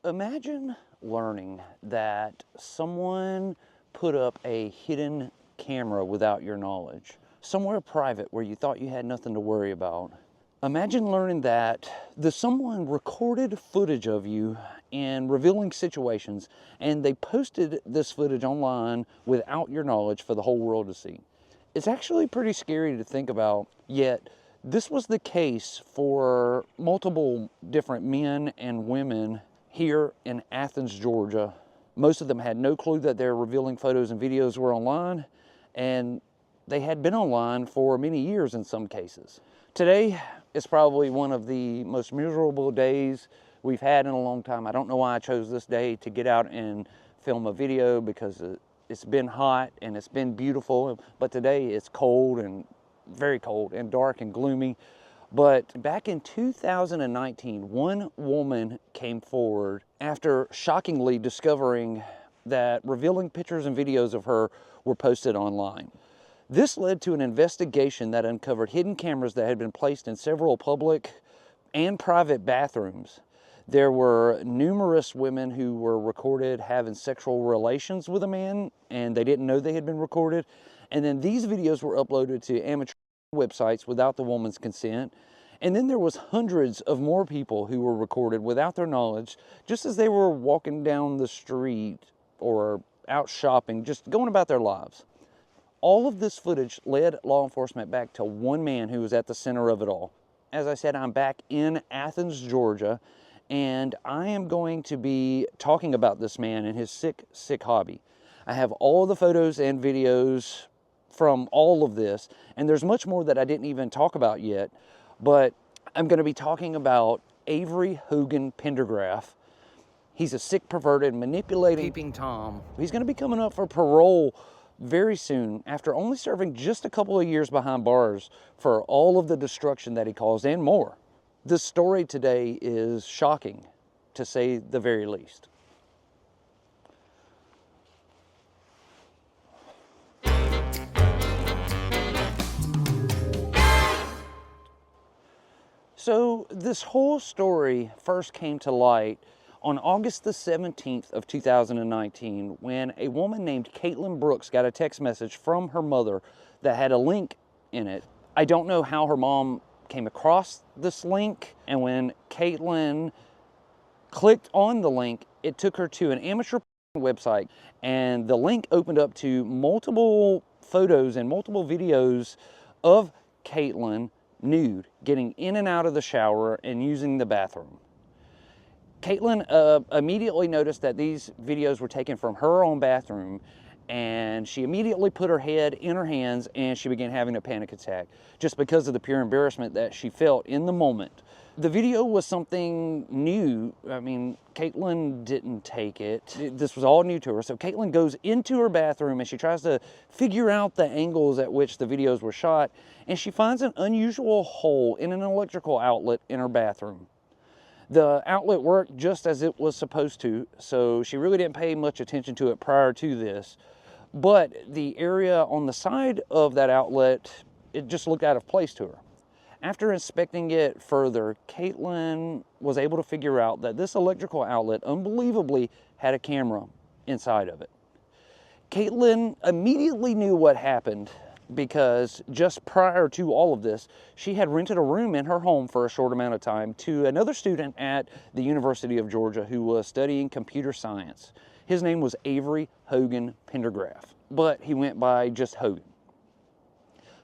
Imagine learning that someone put up a hidden camera without your knowledge, somewhere private where you thought you had nothing to worry about. Imagine learning that someone recorded footage of you in revealing situations and they posted this footage online without your knowledge for the whole world to see. It's actually pretty scary to think about, yet this was the case for multiple different men and women here in Athens, Georgia. Most of them had no clue that their revealing photos and videos were online, and they had been online for many years in some cases. Today is probably one of the most miserable days we've had in a long time. I don't know why I chose this day to get out and film a video, because it's been hot and it's been beautiful, but today it's cold and very cold and dark and gloomy. But back in 2019, one woman came forward after shockingly discovering that revealing pictures and videos of her were posted online. This led to an investigation that uncovered hidden cameras that had been placed in several public and private bathrooms. There were numerous women who were recorded having sexual relations with a man, and they didn't know they had been recorded. And then these videos were uploaded to amateur websites without the woman's consent. And then there was hundreds of more people who were recorded without their knowledge, just as they were walking down the street or out shopping, just going about their lives. All of this footage led law enforcement back to one man who was at the center of it all. As I said, I'm back in Athens, Georgia, and I am going to be talking about this man and his sick hobby. I have all the photos and videos from all of this, and there's much more that I didn't even talk about yet, but I'm going to be talking about Avery Hogan Pendergraph. He's a sick, perverted, manipulating peeping Tom. He's going to be coming up for parole very soon, after only serving just a couple of years behind bars for all of the destruction that he caused and more. This story today is shocking, to say the very least. So this whole story first came to light on August the 17th of 2019, when a woman named Caitlin Brooks got a text message from her mother that had a link in it. I don't know how her mom came across this link, and when Caitlin clicked on the link, it took her to an amateur website, and the link opened up to multiple photos and multiple videos of Caitlin nude, getting in and out of the shower and using the bathroom. Caitlin immediately noticed that these videos were taken from her own bathroom, and she immediately put her head in her hands and she began having a panic attack, just because of the pure embarrassment that she felt in the moment. The video was something new. I mean, Caitlin didn't take it. This was all new to her. So Caitlin goes into her bathroom and she tries to figure out the angles at which the videos were shot, and she finds an unusual hole in an electrical outlet in her bathroom. The outlet worked just as it was supposed to, so she really didn't pay much attention to it prior to this. But the area on the side of that outlet, it just looked out of place to her. After inspecting it further, Caitlin was able to figure out that this electrical outlet unbelievably had a camera inside of it. Caitlin immediately knew what happened, because just prior to all of this, she had rented a room in her home for a short amount of time to another student at the University of Georgia who was studying computer science. His name was Avery Hogan Pendergraph, but he went by just Hogan.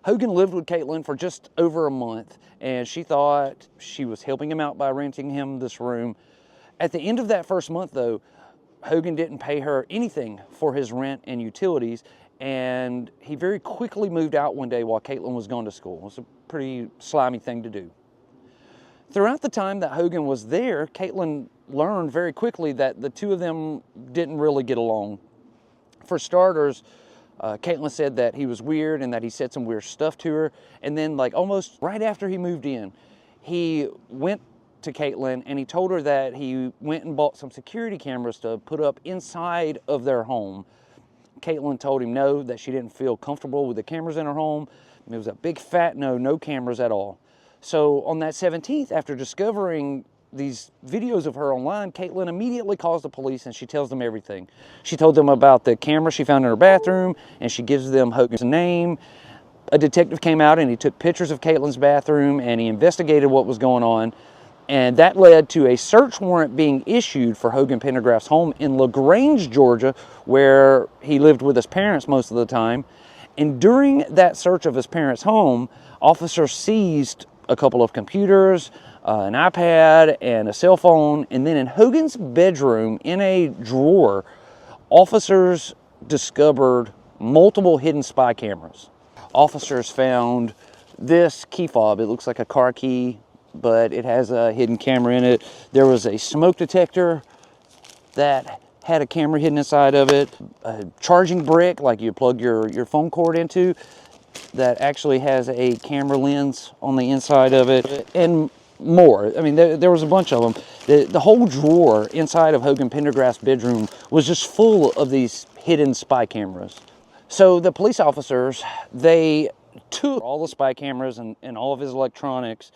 Hogan lived with Caitlin for just over a month, and she thought she was helping him out by renting him this room. At the end of that first month, though, Hogan didn't pay her anything for his rent and utilities, and he very quickly moved out one day while Caitlin was gone to school. It was a pretty slimy thing to do. Throughout the time that Hogan was there, Caitlin learned very quickly that the two of them didn't really get along. For starters, Caitlin said that he was weird and that he said some weird stuff to her. And then, like, almost right after he moved in, he went to Caitlin and he told her that he went and bought some security cameras to put up inside of their home. Caitlin told him no, that she didn't feel comfortable with the cameras in her home. It was a big fat no, no cameras at all. So on that 17th, after discovering these videos of her online, Caitlin immediately calls the police and she tells them everything. She told them about the camera she found in her bathroom, and she gives them Hogan's name. A detective came out and he took pictures of Caitlin's bathroom and he investigated what was going on. And that led to a search warrant being issued for Hogan Pendergraft's home in LaGrange, Georgia, where he lived with his parents most of the time. And during that search of his parents' home, officers seized a couple of computers, an iPad, and a cell phone. And then in Hogan's bedroom, in a drawer, officers discovered multiple hidden spy cameras. Officers found this key fob. It looks like a car key, but it has a hidden camera in it. There was a smoke detector that had a camera hidden inside of it, a charging brick like you plug your phone cord into that actually has a camera lens on the inside of it, and more. I mean, there was a bunch of them. The whole drawer inside of Hogan Pendergraft's bedroom was just full of these hidden spy cameras. So the police officers, they took all the spy cameras and all of his electronics,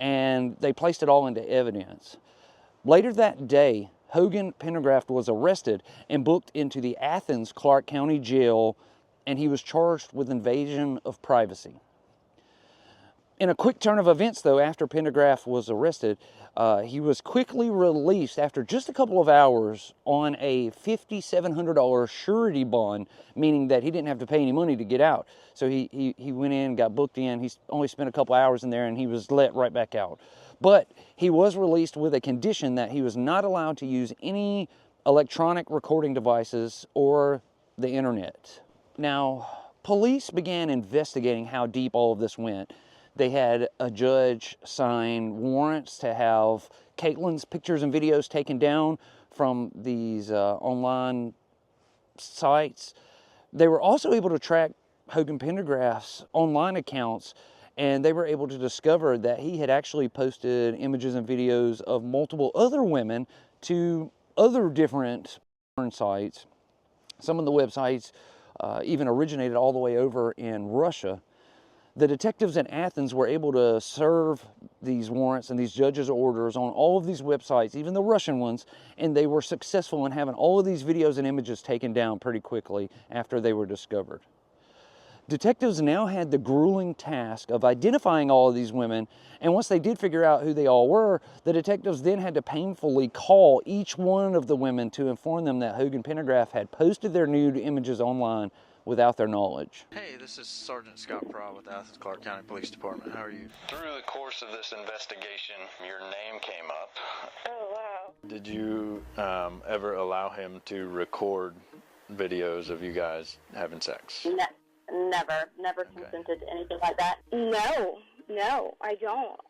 and they placed it all into evidence. Later that day, Hogan Pendergraft was arrested and booked into the Athens Clarke County Jail, and he was charged with invasion of privacy. In a quick turn of events, though, after Pendergraft was arrested, he was quickly released after just a couple of hours on a $5,700 surety bond, meaning that he didn't have to pay any money to get out. So he went in, got booked in. He only spent a couple hours in there, and he was let right back out. But he was released with a condition that he was not allowed to use any electronic recording devices or the internet. Now, police began investigating how deep all of this went. They had a judge sign warrants to have Caitlin's pictures and videos taken down from these online sites. They were also able to track Hogan Pendergraft's online accounts, and they were able to discover that he had actually posted images and videos of multiple other women to other different porn sites. Some of the websites even originated all the way over in Russia. The detectives in Athens were able to serve these warrants and these judges' orders on all of these websites, even the Russian ones, and they were successful in having all of these videos and images taken down pretty quickly after they were discovered. Detectives now had the grueling task of identifying all of these women, and once they did figure out who they all were, the detectives then had to painfully call each one of the women to inform them that Hogan Pendergraft had posted their nude images online without their knowledge. Hey, this is Sergeant Scott Praw with the Athens Clarke County Police Department. How are you? Through the course of this investigation, your name came up. Oh, wow. Did you ever allow him to record videos of you guys having sex? Never consented to anything like that. No, I don't.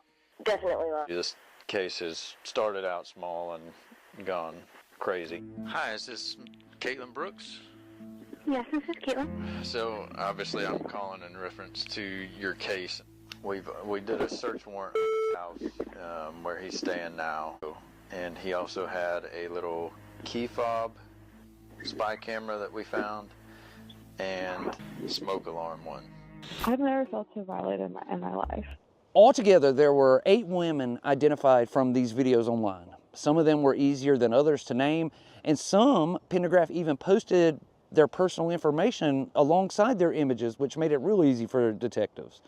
Definitely not. This case has started out small and gone crazy. Hi, is this Caitlin Brooks? Yes, this is Caitlin. So obviously I'm calling in reference to your case. We did a search warrant at his house where he's staying now, and he also had a little key fob spy camera that we found and smoke alarm one. I've never felt so violated in my life. Altogether, there were 8 women identified from these videos online. Some of them were easier than others to name, and some Pendergraft even posted their personal information alongside their images, which made it real easy for detectives.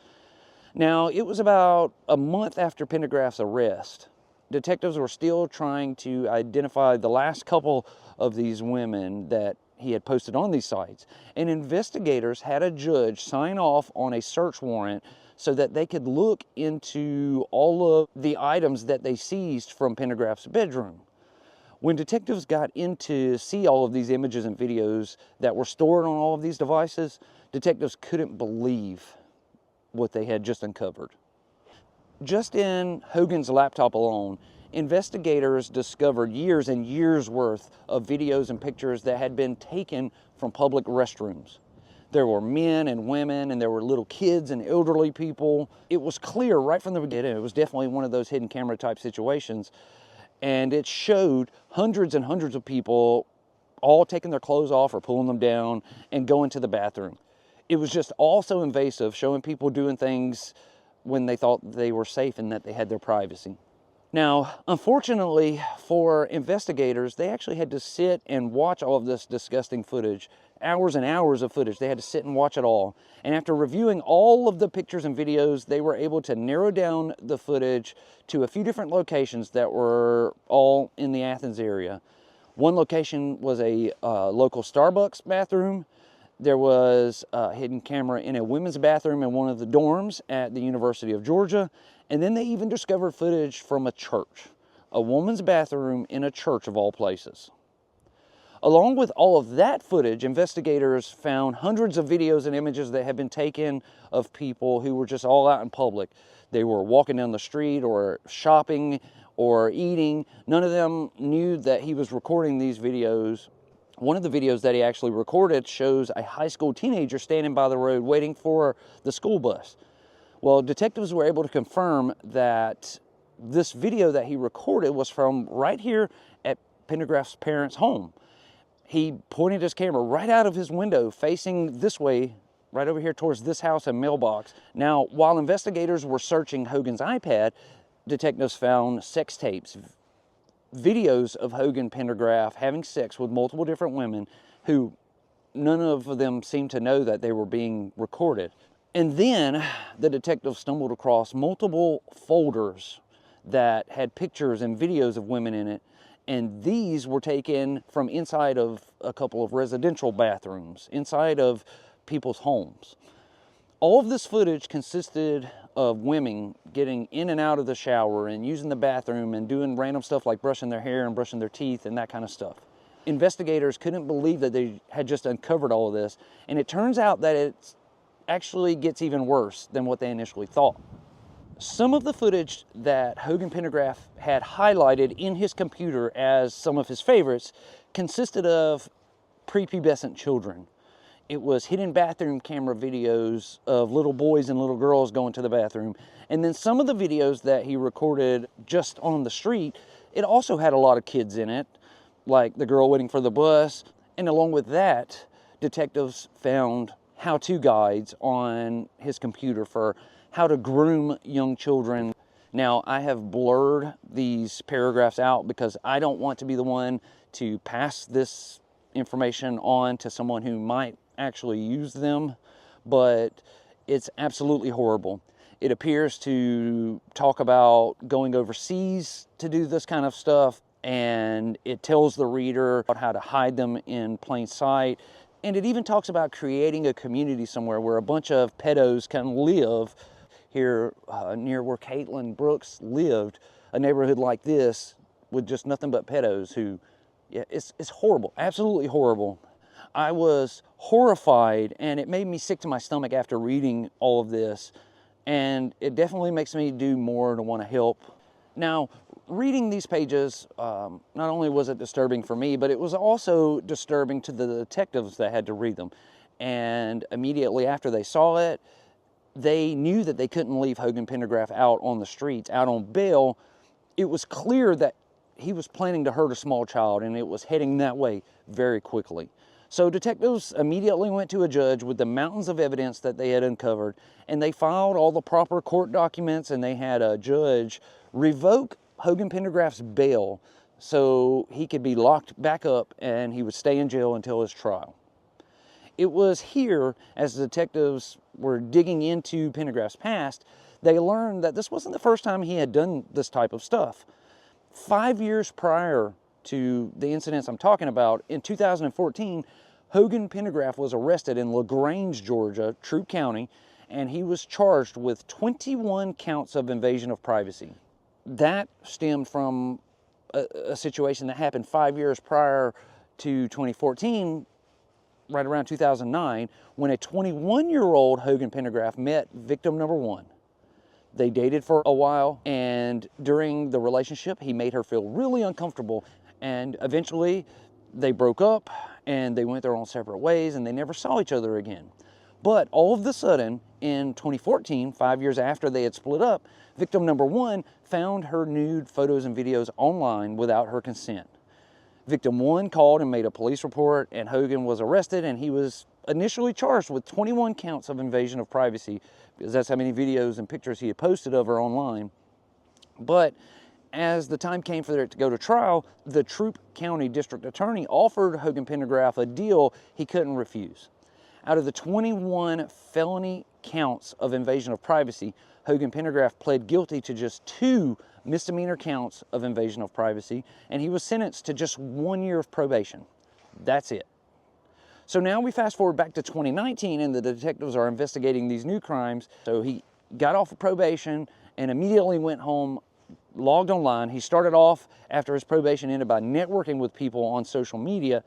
Now, it was about a month after Pendergraft's arrest. Detectives were still trying to identify the last couple of these women that he had posted on these sites, and investigators had a judge sign off on a search warrant so that they could look into all of the items that they seized from Pendergraft's bedroom. When detectives got in to see all of these images and videos that were stored on all of these devices, detectives couldn't believe what they had just uncovered. Just in Hogan's laptop alone, investigators discovered years and years worth of videos and pictures that had been taken from public restrooms. There were men and women, and there were little kids and elderly people. It was clear right from the beginning, it was definitely one of those hidden camera type situations. And it showed hundreds and hundreds of people all taking their clothes off or pulling them down and going to the bathroom. It was just all so invasive, showing people doing things when they thought they were safe and that they had their privacy. Now, unfortunately for investigators, they actually had to sit and watch all of this disgusting footage, hours and hours of footage. They had to sit and watch it all. And after reviewing all of the pictures and videos, they were able to narrow down the footage to a few different locations that were all in the Athens area. One location was a local Starbucks bathroom. There was a hidden camera in a women's bathroom in one of the dorms at the University of Georgia. And then they even discovered footage from a church, a woman's bathroom in a church of all places. Along with all of that footage, investigators found hundreds of videos and images that had been taken of people who were just all out in public. They were walking down the street or shopping or eating. None of them knew that he was recording these videos. One of the videos that he actually recorded shows a high school teenager standing by the road waiting for the school bus. Well, detectives were able to confirm that this video that he recorded was from right here at Pendergraft's parents' home. He pointed his camera right out of his window, facing this way, right over here towards this house and mailbox. Now, while investigators were searching Hogan's iPad, detectives found sex tapes, videos of Hogan Pendergraft having sex with multiple different women who none of them seemed to know that they were being recorded. And then the detectives stumbled across multiple folders that had pictures and videos of women in it, and these were taken from inside of a couple of residential bathrooms, inside of people's homes. All of this footage consisted of women getting in and out of the shower and using the bathroom and doing random stuff like brushing their hair and brushing their teeth and that kind of stuff. Investigators couldn't believe that they had just uncovered all of this, and it turns out that it actually gets even worse than what they initially thought. Some of the footage that Hogan Pendergraft had highlighted in his computer as some of his favorites consisted of prepubescent children. It was hidden bathroom camera videos of little boys and little girls going to the bathroom. And then some of the videos that he recorded just on the street, it also had a lot of kids in it, like the girl waiting for the bus. And along with that, detectives found how-to guides on his computer for how to groom young children. Now, I have blurred these paragraphs out because I don't want to be the one to pass this information on to someone who might actually use them, but it's absolutely horrible. It appears to talk about going overseas to do this kind of stuff, and it tells the reader about how to hide them in plain sight. And it even talks about creating a community somewhere where a bunch of pedos can live. Here near where Caitlin Brooks lived, a neighborhood like this with just nothing but pedos who, yeah, it's horrible, absolutely horrible. I was horrified, and it made me sick to my stomach after reading all of this, and it definitely makes me do more to want to help. Now, reading these pages, not only was it disturbing for me, but it was also disturbing to the detectives that had to read them. And immediately after they saw it, they knew that they couldn't leave Hogan Pendergraft out on the streets, out on bail. It was clear that he was planning to hurt a small child, and it was heading that way very quickly. So detectives immediately went to a judge with the mountains of evidence that they had uncovered, and they filed all the proper court documents, and they had a judge revoke Hogan Pendergraft's bail so he could be locked back up and he would stay in jail until his trial. It was here, as the detectives were digging into Pendergraft's past, they learned that this wasn't the first time he had done this type of stuff. 5 years prior to the incidents I'm talking about, in 2014, Hogan Pendergraft was arrested in LaGrange, Georgia, Troup County, and he was charged with 21 counts of invasion of privacy. That stemmed from a situation that happened 5 years prior to 2014, right around 2009, when a 21-year-old Hogan Pendergraft met victim number one. They dated for a while, and during the relationship, he made her feel really uncomfortable, and eventually they broke up, and they went their own separate ways, and they never saw each other again. But all of a sudden, in 2014, 5 years after they had split up, victim number one found her nude photos and videos online without her consent. Victim one called and made a police report, and Hogan was arrested, and he was initially charged with 21 counts of invasion of privacy, because that's how many videos and pictures he had posted of her online. But as the time came for it to go to trial, the Troup County District Attorney offered Hogan Pendergraft a deal he couldn't refuse. Out of the 21 felony counts of invasion of privacy, Hogan Pendergraft pled guilty to just 2 misdemeanor counts of invasion of privacy, and he was sentenced to just 1 year of probation. That's it. So now we fast forward back to 2019, and the detectives are investigating these new crimes. So he got off of probation and immediately went home, logged online. He started off after his probation ended by networking with people on social media.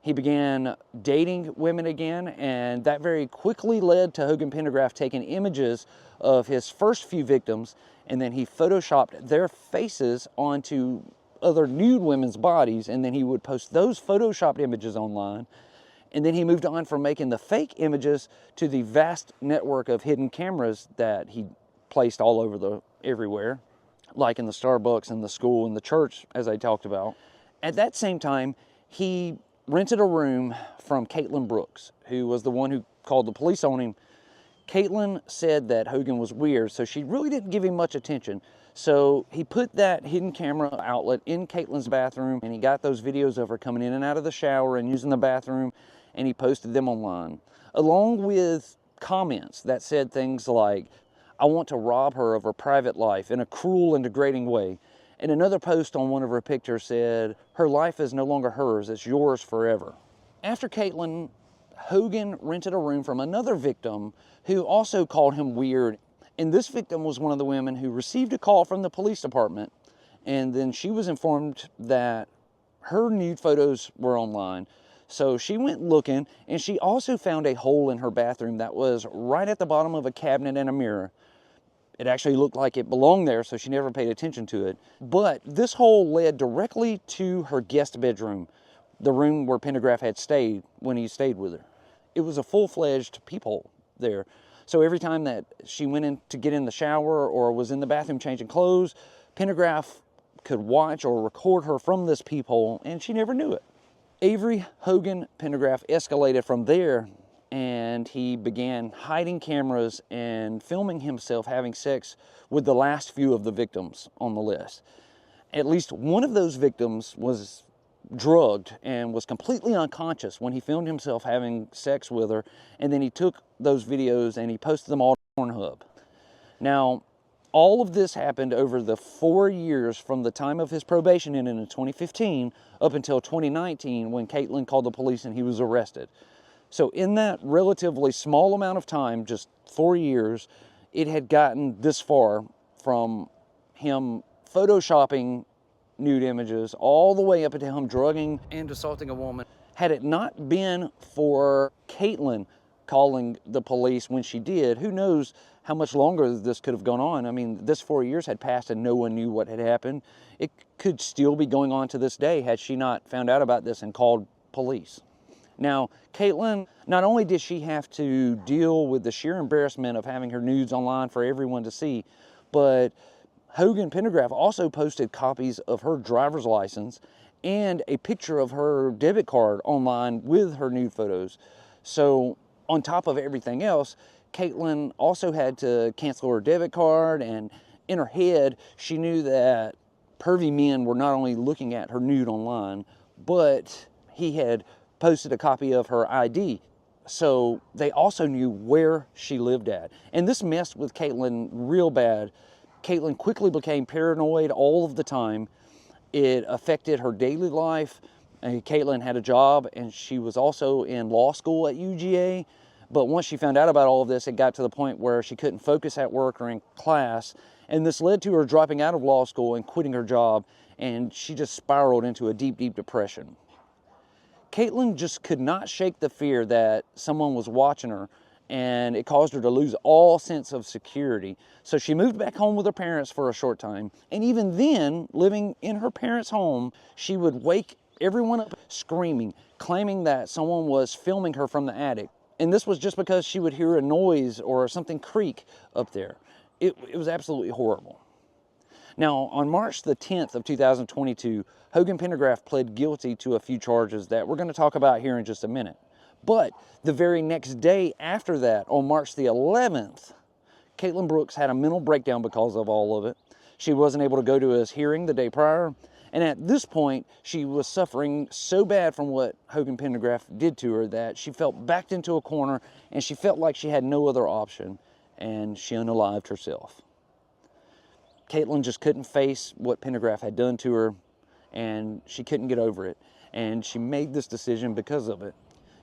He began dating women again, and that very quickly led to Hogan Pendergraft taking images of his first few victims, and then he photoshopped their faces onto other nude women's bodies, and then he would post those photoshopped images online. And then he moved on from making the fake images to the vast network of hidden cameras that he placed all over everywhere, like in the Starbucks and the school and the church, as I talked about. At that same time, he rented a room from Caitlin Brooks, who was the one who called the police on him. Caitlin said that Hogan was weird, so she really didn't give him much attention. So he put that hidden camera outlet in Caitlin's bathroom, and he got those videos of her coming in and out of the shower and using the bathroom, and he posted them online, along with comments that said things like, "I want to rob her of her private life in a cruel and degrading way." And another post on one of her pictures said, "Her life is no longer hers, it's yours forever." After Caitlin, Hogan rented a room from another victim who also called him weird. And this victim was one of the women who received a call from the police department. And then she was informed that her nude photos were online. So she went looking, and she also found a hole in her bathroom that was right at the bottom of a cabinet and a mirror. It actually looked like it belonged there, so she never paid attention to it. But this hole led directly to her guest bedroom, the room where Pendergraft had stayed when he stayed with her. It was a full-fledged peephole there. So every time that she went in to get in the shower or was in the bathroom changing clothes, Pendergraft could watch or record her from this peephole, and she never knew it. Avery Hogan Pendergraft escalated from there, and he began hiding cameras and filming himself having sex with the last few of the victims on the list. At least one of those victims was drugged and was completely unconscious when he filmed himself having sex with her, and then he took those videos and he posted them all to Pornhub. Now, all of this happened over the 4 years from the time of his probation ending in 2015 up until 2019 when Caitlin called the police and he was arrested. So in that relatively small amount of time, just 4 years, it had gotten this far from him photoshopping nude images all the way up into him drugging and assaulting a woman. Had it not been for Caitlin calling the police when she did, who knows how much longer this could have gone on. I mean, this 4 years had passed and no one knew what had happened. It could still be going on to this day had she not found out about this and called police. Now, Caitlin, not only did she have to deal with the sheer embarrassment of having her nudes online for everyone to see, but Hogan Pendergraft also posted copies of her driver's license and a picture of her debit card online with her nude photos. So on top of everything else, Caitlin also had to cancel her debit card, and in her head, she knew that pervy men were not only looking at her nude online, but he had posted a copy of her ID. So they also knew where she lived at. And this messed with Caitlin real bad. Caitlin quickly became paranoid all of the time. It affected her daily life. Caitlin had a job, and she was also in law school at UGA. But once she found out about all of this, it got to the point where she couldn't focus at work or in class. And this led to her dropping out of law school and quitting her job. And she just spiraled into a deep, deep depression. Caitlin just could not shake the fear that someone was watching her, and it caused her to lose all sense of security. So she moved back home with her parents for a short time. And even then, living in her parents' home, she would wake everyone up screaming, claiming that someone was filming her from the attic. And this was just because she would hear a noise or something creak up there. It was absolutely horrible. Now, on March the 10th of 2022, Hogan Pendergraft pled guilty to a few charges that we're going to talk about here in just a minute. But the very next day after that, on March the 11th, Caitlin Brooks had a mental breakdown because of all of it. She wasn't able to go to his hearing the day prior. And at this point, she was suffering so bad from what Hogan Pendergraft did to her that she felt backed into a corner and she felt like she had no other option, and she unalived herself. Caitlin just couldn't face what Pendergraft had done to her, and she couldn't get over it. And she made this decision because of it.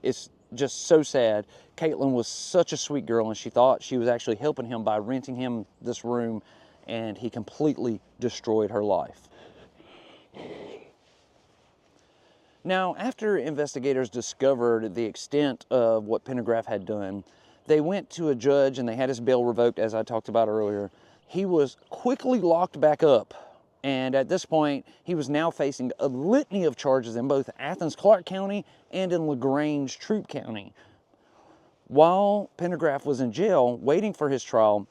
It's just so sad. Caitlin was such a sweet girl, and she thought she was actually helping him by renting him this room, and he completely destroyed her life. Now, after investigators discovered the extent of what Pendergraft had done, they went to a judge and they had his bail revoked, as I talked about earlier. He was quickly locked back up, and at this point, he was now facing a litany of charges in both Athens-Clarke County and in LaGrange, Troup County. While Pendergraft was in jail waiting for his trial,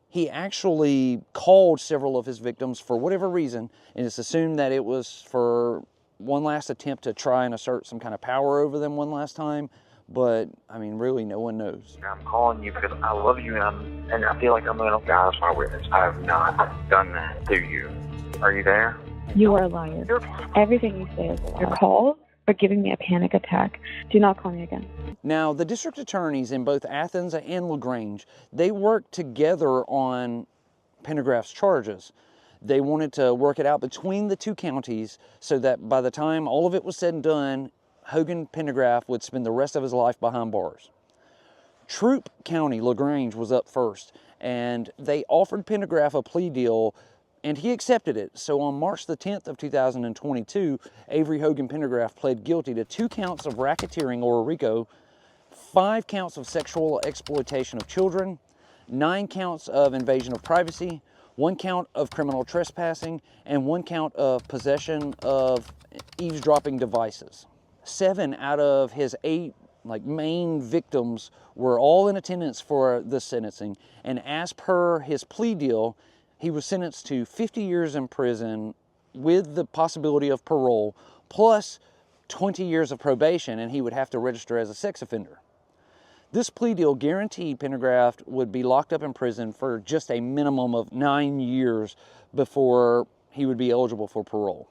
he actually called several of his victims for whatever reason, and it's assumed that it was for one last attempt to try and assert some kind of power over them one last time, but I mean, really, no one knows. I'm calling you because I love you, and I feel like I'm going to die as my witness. I have not done that to you. Are you there? You are a liar. Everything you say is a lie. Your calls are giving me a panic attack. Do not call me again. Now, the district attorneys in both Athens and LaGrange, they worked together on Pendergraft's charges. They wanted to work it out between the two counties so that by the time all of it was said and done, Hogan Pendergraft would spend the rest of his life behind bars. Troup County, LaGrange, was up first, and they offered Pendergraft a plea deal, and he accepted it. So on March the 10th of 2022, Avery Hogan Pendergraft pled guilty to 2 counts of racketeering, or RICO, 5 counts of sexual exploitation of children, 9 counts of invasion of privacy, 1 count of criminal trespassing, and 1 count of possession of eavesdropping devices. 7 out of his 8 main victims were all in attendance for this sentencing, and as per his plea deal, he was sentenced to 50 years in prison with the possibility of parole, plus 20 years of probation, and he would have to register as a sex offender. This plea deal guaranteed Pendergraft would be locked up in prison for just a minimum of 9 years before he would be eligible for parole.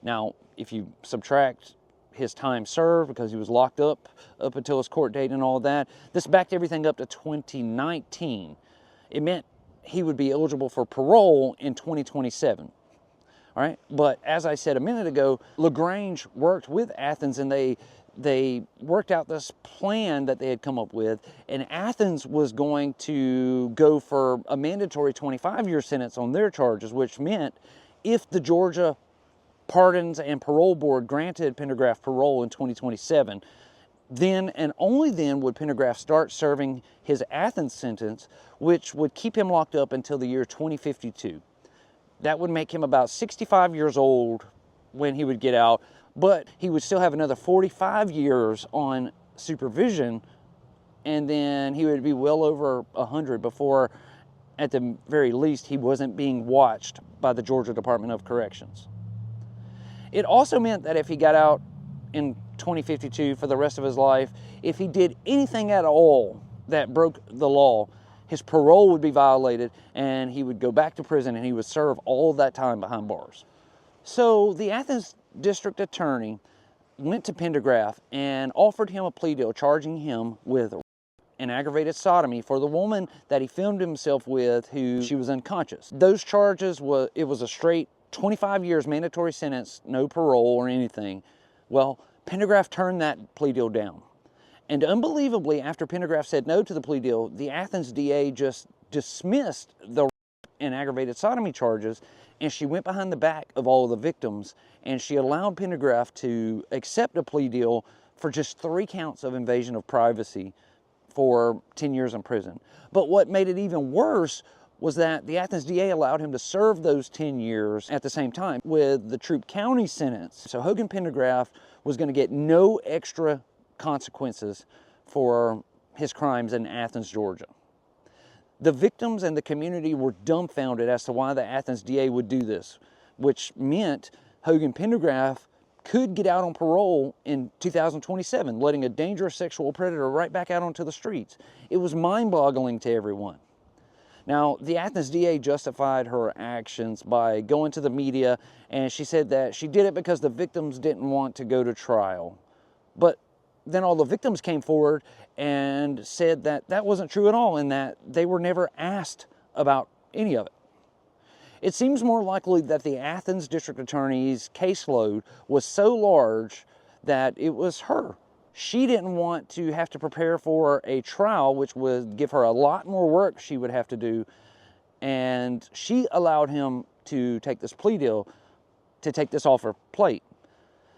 Now, if you subtract his time served, because he was locked up until his court date and all that, this backed everything up to 2019. It meant he would be eligible for parole in 2027. All right, but as I said a minute ago, LaGrange worked with Athens, and they worked out this plan that they had come up with, and Athens was going to go for a mandatory 25-year sentence on their charges, which meant if the Georgia Pardons and Parole Board granted Pendergraft parole in 2027, then and only then would Pendergraft start serving his Athens sentence, which would keep him locked up until the year 2052. That would make him about 65 years old when he would get out, but he would still have another 45 years on supervision, and then he would be well over 100 before, at the very least, he wasn't being watched by the Georgia Department of Corrections. It also meant that if he got out in 2052 for the rest of his life, if he did anything at all that broke the law, his parole would be violated and he would go back to prison and he would serve all of that time behind bars. So the Athens district attorney went to Pendergraft and offered him a plea deal, charging him with an aggravated sodomy for the woman that he filmed himself with, who she was unconscious. Those charges it was a straight 25 years mandatory sentence, no parole or anything. Well, Pendergraft turned that plea deal down. And unbelievably, after Pendergraft said no to the plea deal, the Athens DA just dismissed the and aggravated sodomy charges, and she went behind the back of all of the victims, and she allowed Pendergraft to accept a plea deal for just 3 counts of invasion of privacy for 10 years in prison. But what made it even worse was that the Athens DA allowed him to serve those 10 years at the same time with the Troup County sentence. So Hogan Pendergraft was going to get no extra consequences for his crimes in Athens, Georgia. The victims and the community were dumbfounded as to why the Athens DA would do this, which meant Hogan Pendergraft could get out on parole in 2027, letting a dangerous sexual predator right back out onto the streets. It was mind-boggling to everyone. Now, the Athens DA justified her actions by going to the media, and she said that she did it because the victims didn't want to go to trial. But then all the victims came forward and said that that wasn't true at all, and that they were never asked about any of it. It seems more likely that the Athens District Attorney's caseload was so large that it was her. She didn't want to have to prepare for a trial, which would give her a lot more work she would have to do, and she allowed him to take this plea deal, to take this off her plate.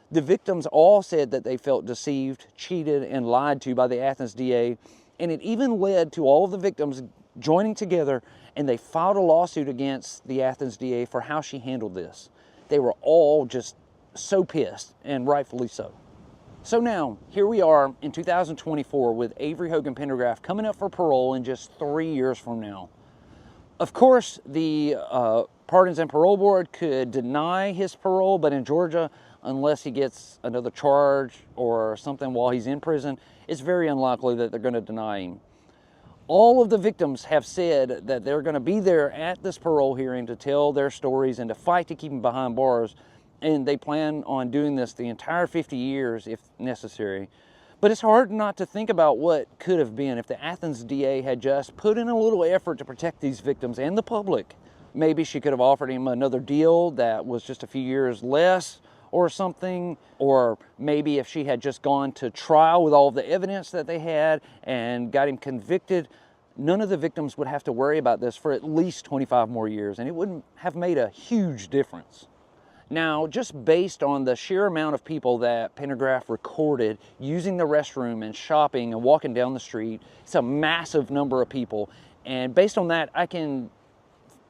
The victims all said that they felt deceived, cheated, and lied to by the Athens DA, and it even led to all of the victims joining together, and they filed a lawsuit against the Athens DA for how she handled this. They were all just so pissed, and rightfully so. So now, here we are in 2024 with Avery Hogan Pendergraft coming up for parole in just 3 years from now. Of course, the Pardons and Parole Board could deny his parole, but in Georgia, unless he gets another charge or something while he's in prison, it's very unlikely that they're going to deny him. All of the victims have said that they're going to be there at this parole hearing to tell their stories and to fight to keep him behind bars. And they plan on doing this the entire 50 years if necessary. But it's hard not to think about what could have been if the Athens DA had just put in a little effort to protect these victims and the public. Maybe she could have offered him another deal that was just a few years less or something. Or maybe if she had just gone to trial with all of the evidence that they had and got him convicted, none of the victims would have to worry about this for at least 25 more years, and it wouldn't have made a huge difference. Now, just based on the sheer amount of people that Pendergraft recorded using the restroom and shopping and walking down the street, it's a massive number of people. And based on that, I can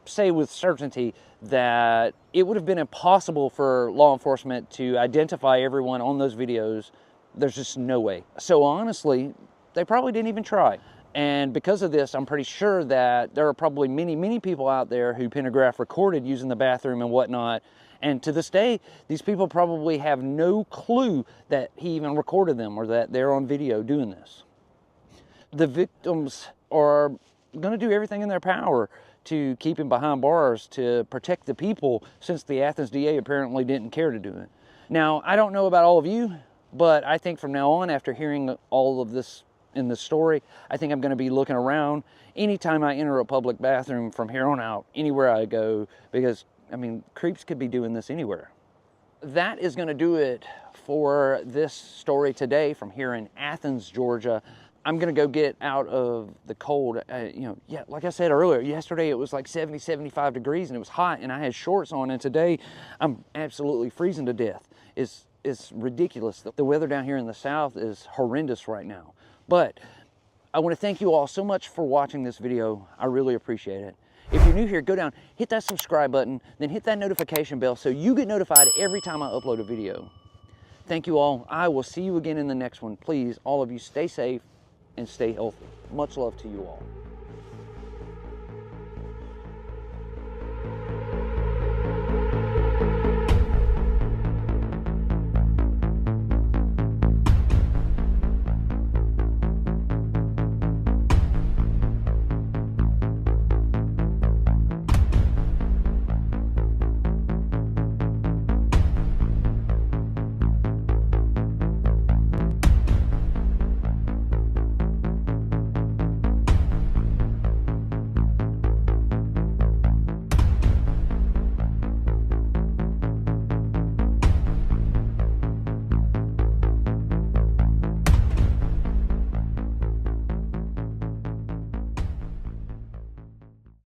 say with certainty that it would have been impossible for law enforcement to identify everyone on those videos. There's just no way. So honestly, they probably didn't even try. And because of this, I'm pretty sure that there are probably many, many people out there who Pendergraft recorded using the bathroom and whatnot. And to this day, these people probably have no clue that he even recorded them or that they're on video doing this. The victims are going to do everything in their power to keep him behind bars to protect the people, since the Athens DA apparently didn't care to do it. Now, I don't know about all of you, but I think from now on, after hearing all of this in the story, I think I'm going to be looking around anytime I enter a public bathroom from here on out, anywhere I go, because I mean, creeps could be doing this anywhere. That is going to do it for this story today from here in Athens, Georgia. I'm going to go get out of the cold. Yeah, like I said earlier, yesterday it was like 70, 75 degrees and it was hot and I had shorts on, and today I'm absolutely freezing to death. It's ridiculous. The weather down here in the South is horrendous right now. But I want to thank you all so much for watching this video. I really appreciate it. If you're new here, go down, hit that subscribe button, then hit that notification bell so you get notified every time I upload a video. Thank you all. I will see you again in the next one. Please, all of you, stay safe and stay healthy. Much love to you all.